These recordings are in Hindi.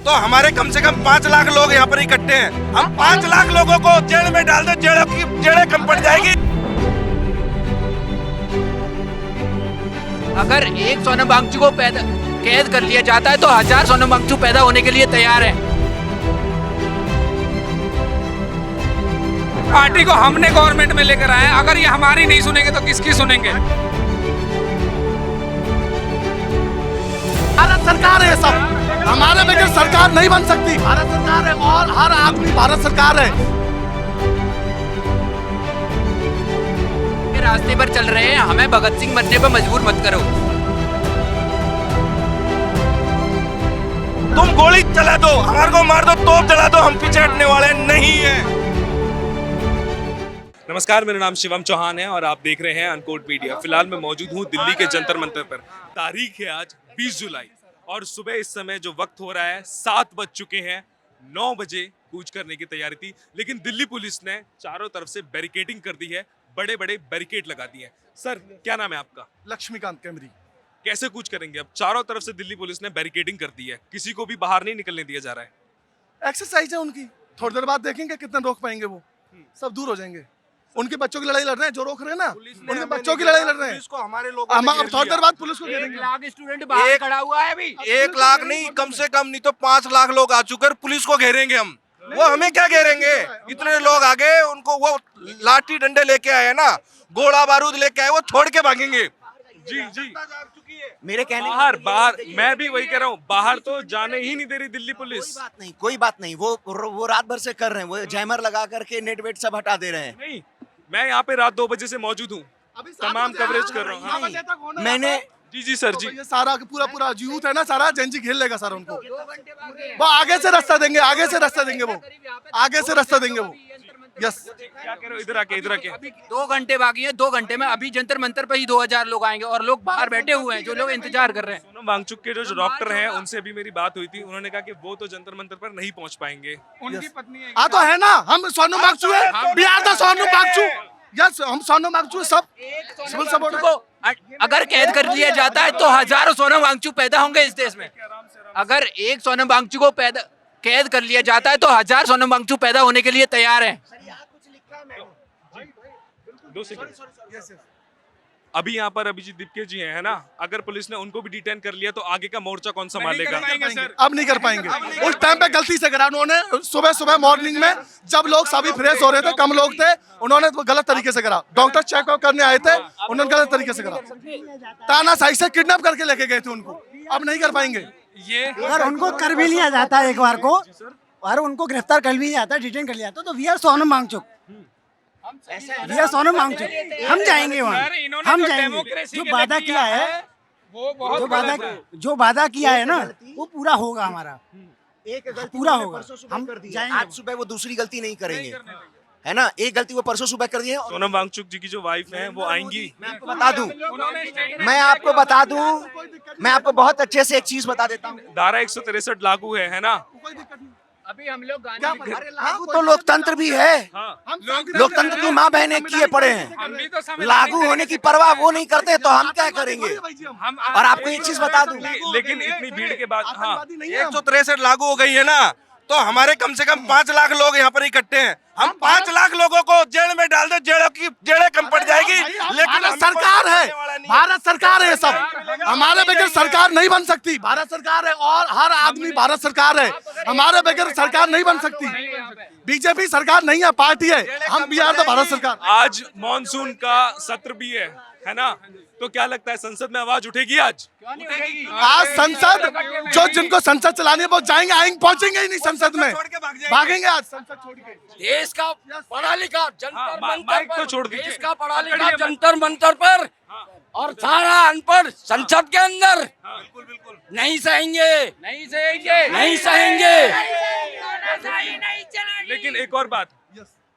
तो हमारे कम से कम 5 लाख लोग यहाँ पर इकट्ठे हैं। हम 5 लाख लोगों को जेल में डाल दो, जेड़े कम पड़ जाएगी। अगर एक सोनम वांगचुक को कैद कर लिया जाता है तो 1000 सोनम वांगचुक पैदा होने के लिए तैयार है। पार्टी को हमने गवर्नमेंट में लेकर आए, अगर ये हमारी नहीं सुनेंगे तो किसकी सुनेंगे? भारत सरकार है सब, हमारे बगैर सरकार नहीं बन सकती। भारत सरकार है और हर आदमी भारत सरकार है। रास्ते पर चल रहे हैं, हमें भगत सिंह बनने पर मजबूर मत करो। तुम गोली चला दो, हमारे को मार दो, तोप चला दो, हम पीछे हटने वाले नहीं है। नमस्कार, मेरा नाम शिवम चौहान है और आप देख रहे हैं अनकोट मीडिया। फिलहाल मैं मौजूद हूं दिल्ली के जंतर मंतर पर। तारीख है आज 20 जुलाई और सुबह इस समय जो वक्त हो रहा है 7 बज चुके हैं। 9 बजे कूच करने की तैयारी थी, लेकिन दिल्ली पुलिस ने चारों तरफ से बैरिकेडिंग कर दी है, बड़े बड़े बैरिकेड लगा दिए हैं। सर, क्या नाम है आपका? लक्ष्मीकांत कैमरी। कैसे कूच करेंगे? अब चारों तरफ से दिल्ली पुलिस ने बैरिकेडिंग कर दी है, किसी को भी बाहर नहीं निकलने दिया जा रहा है। एक्सरसाइज है उनकी, थोड़ी देर बाद देखेंगे कितना रोक पाएंगे वो, सब दूर हो जाएंगे। उनके बच्चों की लड़ाई लड़ रहे हैं, जो रोक रहे हैं ना, उनके बच्चों की लड़ाई लड़ रहे हैं। हमारे लोग हम अब थोड़ी देर बाद पुलिस को घेरेंगे। 1 लाख स्टूडेंट बाहर खड़ा हुआ है अभी। 1 लाख नहीं, कम से कम नहीं तो 5 लाख लोग आ चुके हैं। पुलिस को घेरेंगे हम। वो हमें क्या घेरेंगे? इतने लोग आ गए, उनको वो लाठी डंडे लेके आए ना, गोला बारूद लेके आए, वो छोड़ के भागेंगे। जी जी, मेरे कहने बाहर मैं भी वही कह रहा हूँ, बाहर तो जाने ही नहीं दे रही दिल्ली पुलिस। कोई बात नहीं, वो रात भर से कर रहे हैं, वो जैमर लगा करके नेट वेट सब हटा दे रहे हैं। नहीं, मैं यहाँ पे रात 2 बजे से मौजूद हूँ, तमाम कवरेज कर रहा हूँ। हाँ। मैंने जी सर जी। ये सारा पूरा यूथ है ना, सारा जेंजी घेर लेगा सर उनको। वो आगे से रास्ता देंगे, आगे से रास्ता देंगे, वो आगे से रास्ता देंगे वो। यस, क्या कह रहे हो? इधर आके अभी 2 घंटे बाकी हैं, 2 घंटे में अभी जंतर मंतर पर ही 2000 लोग आएंगे और लोग बाहर बैठे हुए हैं, जो लोग इंतजार कर रहे हैं। सोनम वांगचुक के जो डॉक्टर हैं उनसे भी मेरी बात हुई थी, उन्होंने कहा कि वो तो जंतर मंतर पर नहीं पहुंच पाएंगे। उनकी पत्नी है। तो है ना, हम सोनम वांगचुक है, बिहार का सोनम वांगचुक। यस, हम सोनम वांगचुक सब सिविल सपोर्ट को अगर कैद कर लिया जाता है तो हजारों सोनम वांगचुक पैदा होंगे इस देश में। अगर एक सोनम वांगचुक को कैद कर लिया जाता है तो 1000 सोनम वांगचुक पैदा होने के लिए तैयार हैं। 2 सेकंड। अभी यहाँ पर अभिजीत दीपके जी हैं, है ना? अगर पुलिस ने उनको भी डिटेन कर लिया तो आगे का मोर्चा कौन संभालेगा? अब नहीं कर पाएंगे। उस टाइम पे गलती से करा उन्होंने, सुबह मॉर्निंग में जब लोग सभी फ्रेश हो रहे थे, कम लोग थे, उन्होंने गलत तरीके से करा। डॉक्टर चेकअप करने आए थे, उन्होंने गलत तरीके से करा। तानाशाही से किडनैप करके लेके गए थे उनको। अब नहीं कर पाएंगे ये। अगर उनको कर भी लिया जाता है एक बार को, और उनको गिरफ्तार कर भी जाता है, डिटेन कर लिया जाता, तो we are Sonam Wangchuk, we are Sonam Wangchuk, हम जाएंगे वहाँ, हम जाएंगे। जो वादा किया है, जो वादा किया है ना, वो पूरा होगा हमारा, पूरा होगा। हम जाएंगे। आज सुबह वो दूसरी गलती नहीं करेंगे, है ना? एक गलती वो परसों सुबह कर दी है। सोनम वांगचुक जी की जो वाइफ हैं वो आएंगी। मैं आपको बता दूं, मैं आपको बहुत अच्छे से एक चीज बता देता हूँ। धारा 163 लागू है ना? अभी हम लोग लागू तो लोकतंत्र भी है, लोकतंत्र की माँ बहने किए पड़े हैं। लागू होने की परवाह वो नहीं करते तो हम क्या करेंगे? और आपको एक चीज बता दूं, लेकिन इतनी भीड़ के बाद, हाँ, 163 लागू हो गई है ना, तो हमारे कम से कम 5 लाख लोग यहाँ पर इकट्ठे हैं। हम 5 लाख लोगों को जेल में डाल दो, जेड़े कम पड़ जाएगी। लेकिन सरकार है, भारत सरकार है सब, हमारे बगैर सरकार नहीं बन सकती। भारत सरकार है और हर आदमी भारत सरकार है, हमारे बगैर सरकार नहीं बन सकती। बीजेपी सरकार नहीं है, पार्टी है, हम बिहार तो भारत सरकार। आज मॉनसून का सत्र भी है ना? तो क्या लगता है संसद में आवाज उठेगी आज? आज संसद, जो जिनको संसद चलानी है वो जाएंगे, आएंगे, पहुंचेंगे ही नहीं संसद में, भागेंगे आज संसद छोड़ के। देश का पढ़ा लिखा जंतर मंतर माइक तो पर, छोड़ दीजिए। देश का पढ़ा लिखा जंतर मंतर पर और सारा अनपढ़ संसद के अंदर नहीं सहेंगे, नहीं सहेंगे, नहीं सहेंगे। लेकिन एक और बात,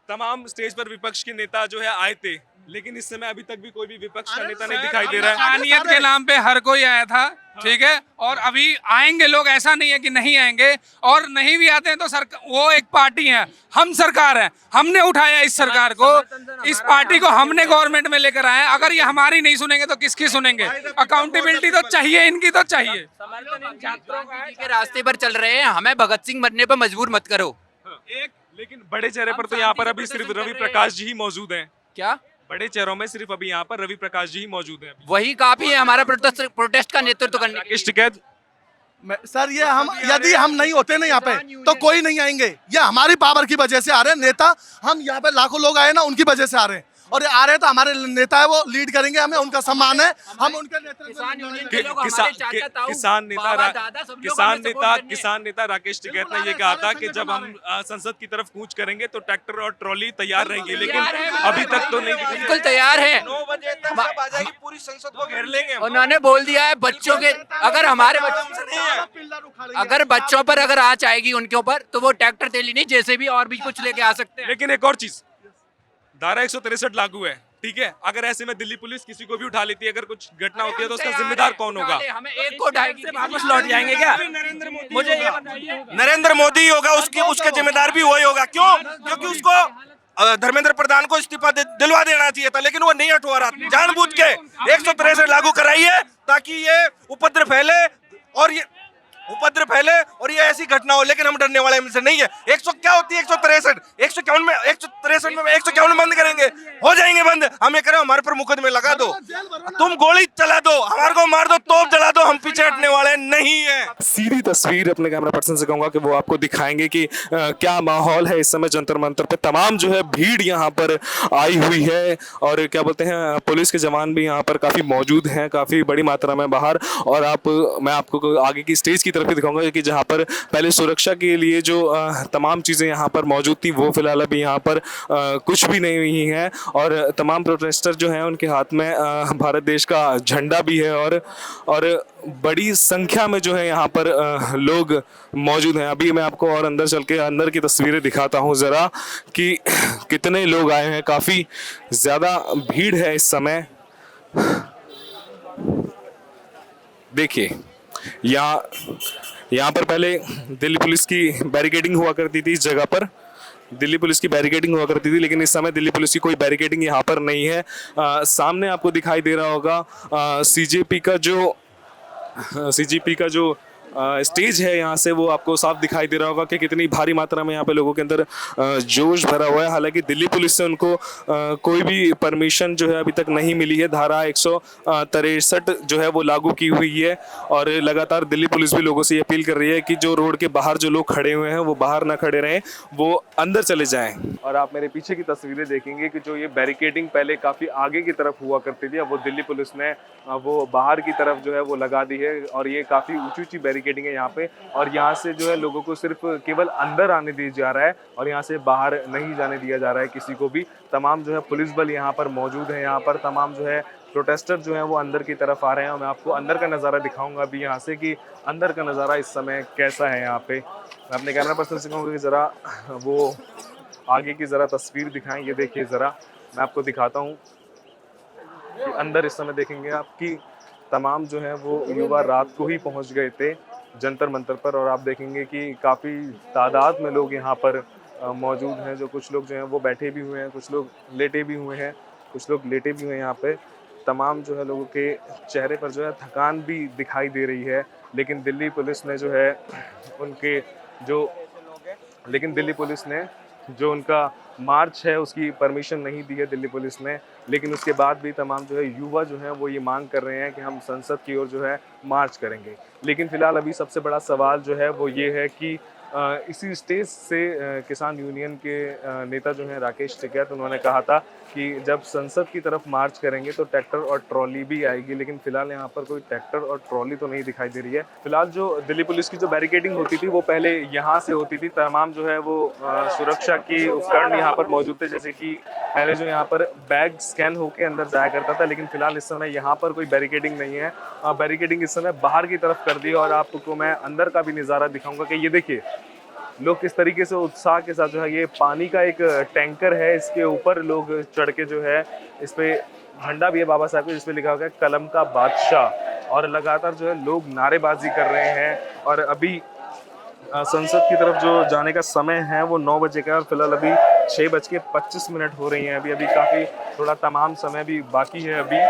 तमाम स्टेज पर विपक्ष के नेता जो है आए थे, लेकिन इस समय अभी तक भी कोई भी विपक्ष का नेता नहीं दिखाई दे रहा है। इंसानियत के नाम पे हर कोई आया था, ठीक है, और अभी आएंगे लोग, ऐसा नहीं है कि नहीं आएंगे, और नहीं भी आते हैं तो सरकार, वो एक पार्टी है, हम सरकार है, हमने उठाया इस सरकार को, इस पार्टी को हमने गवर्नमेंट में लेकर आए। अगर ये हमारी नहीं सुनेंगे तो किसकी सुनेंगे? अकाउंटेबिलिटी तो चाहिए, इनकी तो चाहिए। छात्रों के रास्ते पर चल रहे हैं, हमें भगत सिंह बनने पर मजबूर मत करो। एक लेकिन बड़े चेहरे पर तो यहाँ पर अभी सिर्फ रवि प्रकाश जी ही मौजूद हैं। क्या बड़े चेहरों में सिर्फ अभी यहाँ पर रवि प्रकाश जी ही मौजूद हैं। वही काफी है हमारा प्रोटेस्ट का नेतृत्व करने के लिए। राकेश टिकैत, सर ये हम यदि हम नहीं होते ना यहाँ पे तो कोई नहीं आएंगे। ये हमारी पावर की वजह से आ रहे हैं नेता। हम यहाँ पे लाखों लोग आए ना, उनकी वजह से आ रहे हैं, और ये आ रहे हैं तो हमारे नेता है, वो लीड करेंगे, हमें उनका सम्मान है, हम उनके किसान नेता राकेश टिकैत ने ये कहा था कि जब हम संसद की तरफ कूच करेंगे तो ट्रैक्टर और ट्रॉली तैयार रहेंगी, लेकिन अभी तक तो नहीं। बिल्कुल तैयार है, 9 बजे तक सब आ जाएगी, पूरी संसद को घेर लेंगे। उन्होंने बोल दिया है बच्चों के, अगर हमारे अगर बच्चों पर अगर आँच आएगी उनके ऊपर तो वो ट्रैक्टर तेली नहीं, जैसे भी और भी कुछ लेके आ सकते हैं। लेकिन एक और चीज, धारा 163 लागू है, ठीक है, अगर ऐसे में दिल्ली पुलिस किसी को भी उठा लेती है, अगर कुछ घटना होती है तो उसका जिम्मेदार कौन होगा? हमें एक को उठाएगी, वापस लौट जाएंगे क्या? मुझे नरेंद्र मोदी होगा, उसके जिम्मेदार भी वही होगा। क्यों? क्योंकि उसको धर्मेंद्र प्रधान को इस्तीफा दिलवा देना चाहिए था, लेकिन वो नहीं हटवा रहा। जानबूझ के 163 लागू कराई है ताकि ये उपद्रव फैले और ये ऐसी घटना हो, लेकिन हम डरने वाले हमसे नहीं है। 100 क्या होती है 163? 153 में 151 बंद करेंगे, हो जाएंगे बंद। हम ये करें, हमारे पर मुकदमे लगा दो, तुम गोली चला दो, हमारे को मार दो, तोप जला दो, हम पीछे हटने वाले नहीं है। सीधी तस्वीर अपने कैमरा पर्सन से कहूंगा कि वो आपको दिखाएंगे कि क्या माहौल है इस समय जंतर मंतर पे। तमाम जो है भीड़ यहाँ पर आई हुई है, और क्या बोलते हैं, पुलिस के जवान भी यहाँ पर काफी मौजूद हैं, काफी बड़ी मात्रा में बाहर। और मैं आपको आगे की स्टेज की तरफ भी दिखाऊंगा कि जहाँ पर पहले सुरक्षा के लिए जो तमाम चीज़ें यहाँ पर मौजूद थी, वो फिलहाल अभी यहाँ पर कुछ भी नहीं हुई हैं। और तमाम प्रोटेस्टर जो हैं उनके हाथ में भारत देश का झंडा भी है, और बड़ी संख्या में जो है यहाँ पर लोग मौजूद हैं। अभी मैं आपको और अंदर चल के अंदर की तस्वीरें दिखाता हूँ ज़रा कि कितने लोग आए हैं। काफ़ी ज़्यादा भीड़ है इस समय। देखिए, यहाँ पर पहले दिल्ली पुलिस की बैरिकेडिंग हुआ करती थी, इस जगह पर दिल्ली पुलिस की बैरिकेडिंग हुआ करती थी, लेकिन इस समय दिल्ली पुलिस की कोई बैरिकेडिंग यहाँ पर नहीं है। सामने आपको दिखाई दे रहा होगा सीजेपी का जो स्टेज है, यहाँ से वो आपको साफ दिखाई ददे रहा होगा कि कितनी भारी मात्रा में यहाँ पे लोगों के अंदर जोश भरा हुआ है। हालांकि दिल्ली पुलिस से उनको कोई भी परमिशन जो है अभी तक नहीं मिली है। धारा 163 जो है वो लागू की हुई है, और लगातार दिल्ली पुलिस भी लोगों से ये अपील कर रही है कि जो रोड के बाहर जो लोग खड़े हुए हैं वो बाहर ना खड़े रहें, वो अंदर चले जाएं। और आप मेरे पीछे की तस्वीरें देखेंगे कि जो ये बैरिकेडिंग पहले काफ़ी आगे की तरफ हुआ करती थी, अब वो दिल्ली पुलिस ने वो बाहर की तरफ जो है वो लगा दी है, और ये काफ़ी ऊंची ऊंची बैरिकेडिंग है यहाँ पे। और यहाँ से जो है लोगों को सिर्फ केवल अंदर आने दिया जा रहा है, और यहाँ से बाहर नहीं जाने दिया जा रहा है किसी को भी। तमाम जो है पुलिस बल यहाँ पर मौजूद है, यहाँ पर तमाम जो है प्रोटेस्टर जो है वो अंदर की तरफ आ रहे हैं। और मैं आपको अंदर का नज़ारा दिखाऊंगा अभी यहाँ से कि अंदर का नज़ारा इस समय कैसा है यहाँ पे। मैं अपने कैमरा पर्सन से कहूँगा कि ज़रा वो आगे की ज़रा तस्वीर दिखाएं। ये देखिए ज़रा, मैं आपको दिखाता हूँ कि अंदर इस समय देखेंगे आप कि तमाम जो है वो युवा रात को ही पहुँच गए थे जंतर मंतर पर, और आप देखेंगे कि काफ़ी तादाद में लोग यहाँ पर मौजूद हैं। जो कुछ लोग जो हैं वो बैठे भी हुए हैं, कुछ लोग लेटे भी हुए हैं, यहाँ पे। तमाम जो है लोगों के चेहरे पर जो है थकान भी दिखाई दे रही है, लेकिन दिल्ली पुलिस ने जो उनका मार्च है उसकी परमिशन नहीं दी है दिल्ली पुलिस ने। लेकिन उसके बाद भी तमाम जो है युवा जो है वो ये मांग कर रहे हैं कि हम संसद की ओर जो है मार्च करेंगे। लेकिन फिलहाल अभी सबसे बड़ा सवाल जो है वो ये है कि इसी स्टेज से किसान यूनियन के नेता जो हैं राकेश टिकैत, उन्होंने कहा था कि जब संसद की तरफ मार्च करेंगे तो ट्रैक्टर और ट्रॉली भी आएगी। लेकिन फिलहाल यहाँ पर कोई ट्रैक्टर और ट्रॉली तो नहीं दिखाई दे रही है। फिलहाल जो दिल्ली पुलिस की जो बैरिकेडिंग होती थी वो पहले यहाँ से होती थी। तमाम जो है वो सुरक्षा के उपकरण यहाँ पर मौजूद थे, जैसे कि पहले जो यहाँ पर बैग स्कैन होकर अंदर जाया करता था। लेकिन फिलहाल इस समय यहाँ पर कोई बैरिकेडिंग नहीं है। बैरिकेडिंग इस समय बाहर की तरफ कर दी। और आपको मैं अंदर का भी नज़ारा दिखाऊंगा कि ये देखिए, लोग किस तरीके से उत्साह के साथ जो है, ये पानी का एक टैंकर है, इसके ऊपर लोग चढ़ के जो है, इस पे झंडा भी है बाबा साहब का, जिसपे लिखा हुआ है कलम का बादशाह, और लगातार जो है लोग नारेबाजी कर रहे हैं। और अभी संसद की तरफ जो जाने का समय है वो 9 बजे का है, और फिलहाल अभी 6:25 हो रही हैं। अभी काफ़ी थोड़ा तमाम समय भी बाकी है अभी।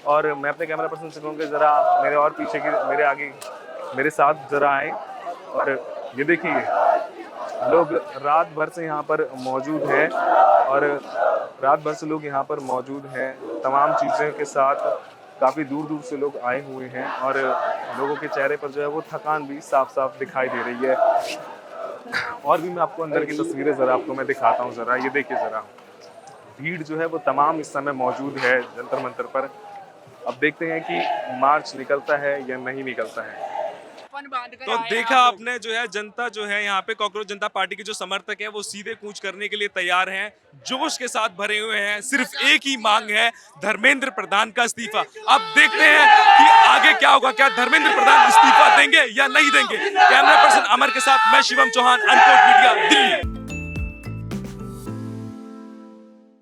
और मैं अपने कैमरा पर्सन से कहूँगा जरा मेरे और पीछे की, मेरे आगे, मेरे साथ जरा आए। और ये देखिए लोग रात भर से यहाँ पर मौजूद हैं, और रात भर से लोग यहाँ पर मौजूद हैं तमाम चीज़ों के साथ। काफ़ी दूर दूर से लोग आए हुए हैं, और लोगों के चेहरे पर जो है वो थकान भी साफ साफ दिखाई दे रही है। और भी मैं आपको अंदर की तस्वीरें ज़रा आपको मैं दिखाता हूँ। ज़रा ये देखिए, ज़रा भीड़ जो है वो तमाम इस समय मौजूद है जंतर मंतर पर। अब देखते हैं कि मार्च निकलता है या नहीं निकलता है। तो देखा आपने जो है, जनता जो है यहाँ पे कॉकरोच जनता पार्टी के जो समर्थक है वो सीधे कूच करने के लिए तैयार हैं, जोश के साथ भरे हुए हैं। सिर्फ एक ही मांग है, धर्मेंद्र प्रधान का इस्तीफा। अब देखते हैं कि आगे क्या होगा, क्या धर्मेंद्र प्रधान इस्तीफा देंगे या नहीं देंगे। कैमरा पर्सन अमर के साथ मैं शिवम चौहान, अनकोट मीडिया, दिल्ली।